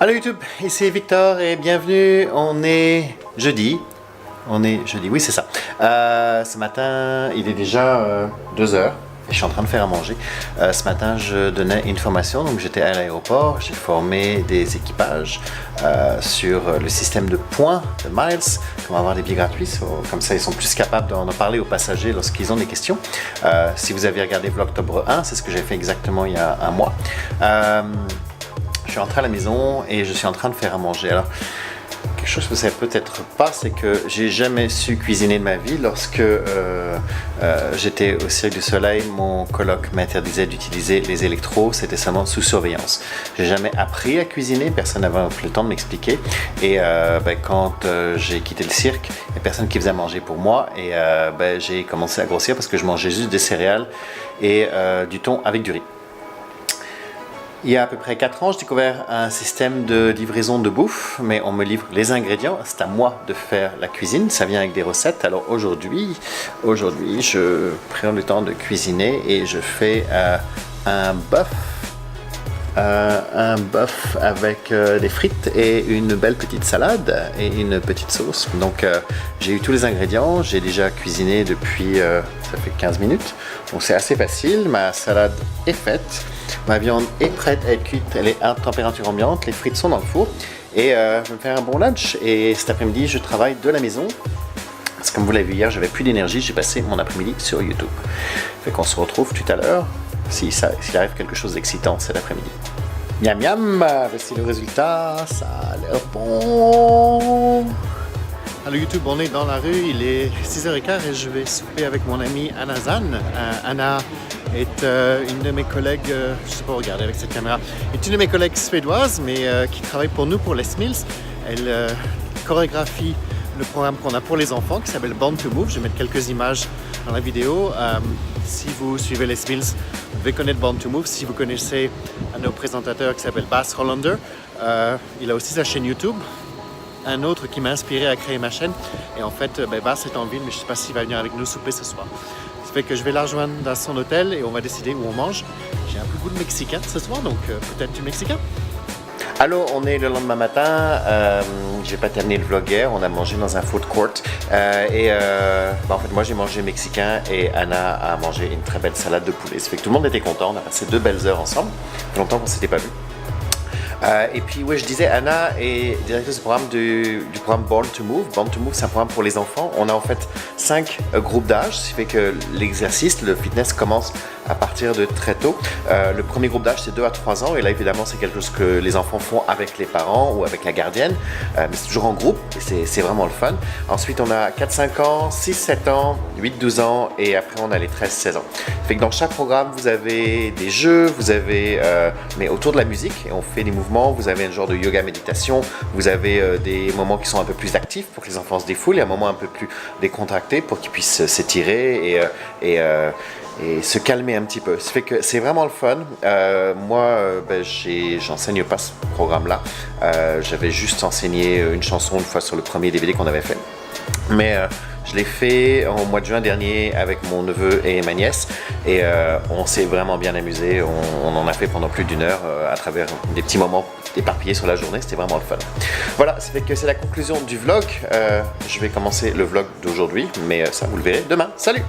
Allô YouTube, ici Victor et bienvenue. On est jeudi. Oui c'est ça. Ce matin, il est déjà 2 heures et je suis en train de faire à manger. Ce matin, je donnais une formation, donc j'étais à l'aéroport. J'ai formé des équipages sur le système de points, de miles, comment avoir des billets gratuits. Comme ça, ils sont plus capables d'en parler aux passagers lorsqu'ils ont des questions. Si vous avez regardé Vlogtober 1, c'est ce que j'ai fait exactement il y a un mois. Je suis rentré à la maison et je suis en train de faire à manger. Alors, quelque chose que vous ne savez peut-être pas, c'est que j'ai jamais su cuisiner de ma vie. Lorsque j'étais au Cirque du Soleil, mon coloc m'interdisait d'utiliser les électros, c'était seulement sous surveillance. J'ai jamais appris à cuisiner, personne n'avait le temps de m'expliquer. Et quand j'ai quitté le cirque, il n'y a personne qui faisait à manger pour moi. Et j'ai commencé à grossir parce que je mangeais juste des céréales et du thon avec du riz. Il y a à peu près 4 ans, j'ai découvert un système de livraison de bouffe, mais on me livre les ingrédients, c'est à moi de faire la cuisine, ça vient avec des recettes. Alors aujourd'hui, je prends le temps de cuisiner et je fais un bœuf avec des frites et une belle petite salade et une petite sauce. Donc j'ai eu tous les ingrédients, j'ai déjà cuisiné depuis, ça fait 15 minutes, donc c'est assez facile. Ma salade est faite, ma viande est prête à être cuite, elle est à température ambiante, les frites sont dans le four et je vais me faire un bon lunch. Et cet après-midi, je travaille de la maison. Parce que comme vous l'avez vu hier, j'avais plus d'énergie, j'ai passé mon après-midi sur YouTube. Fait qu'on se retrouve tout à l'heure, s'il arrive quelque chose d'excitant cet après-midi. Miam miam, voici le résultat, ça a l'air bon. Alors YouTube, on est dans la rue, il est 6h15 et je vais souper avec mon amie Anna Zan. Anna est une de mes collègues, je ne sais pas regarder avec cette caméra, est une de mes collègues suédoises, mais qui travaille pour nous, pour les Smills. Elle chorégraphie le programme qu'on a pour les enfants qui s'appelle Born to Move. Je vais mettre quelques images dans la vidéo. Si vous suivez les Smills, vous devez connaître Born to Move. Si vous connaissez un de nos présentateurs qui s'appelle Bas Hollander, il a aussi sa chaîne YouTube. Un autre qui m'a inspiré à créer ma chaîne. Et en fait, Bas est en ville, mais je ne sais pas s'il va venir avec nous souper ce soir. Ça fait que je vais la rejoindre dans son hôtel et on va décider où on mange. J'ai un peu goût de mexicain ce soir, donc peut-être du mexicain. Allô, on est le lendemain matin, j'ai pas terminé le vlog hier, on a mangé dans un food court en fait moi j'ai mangé mexicain et Anna a mangé une très belle salade de poulet. Ça fait que tout le monde était content, on a passé 2 belles heures ensemble, longtemps qu'on s'était pas vu. Et puis oui, je disais, Anna est directrice du programme du programme Born to Move. Born to Move, c'est un programme pour les enfants. On a en fait 5 groupes d'âge, ce qui fait que l'exercice, le fitness commence à partir de très tôt. Le premier groupe d'âge, c'est 2 à 3 ans. Et là, évidemment, c'est quelque chose que les enfants font avec les parents ou avec la gardienne. Mais c'est toujours en groupe et c'est vraiment le fun. Ensuite, on a 4-5 ans, 6-7 ans, 8-12 ans et après, on a les 13-16 ans. Ça fait que dans chaque programme, vous avez des jeux, vous avez, mais autour de la musique, et on fait des mouvements. Vous avez un genre de yoga méditation, vous avez des moments qui sont un peu plus actifs pour que les enfants se défoulent et un moment un peu plus décontracté pour qu'ils puissent s'étirer et se calmer un petit peu. Ça fait que c'est vraiment le fun. Moi, j'enseigne pas ce programme-là. J'avais juste enseigné une chanson une fois sur le premier DVD qu'on avait fait. Mais je l'ai fait au mois de juin dernier avec mon neveu et ma nièce et on s'est vraiment bien amusé. On en a fait pendant plus d'1 heure à travers des petits moments éparpillés sur la journée. C'était vraiment le fun. Voilà, ça fait que c'est la conclusion du vlog. Je vais commencer le vlog d'aujourd'hui, mais ça vous le verrez demain. Salut!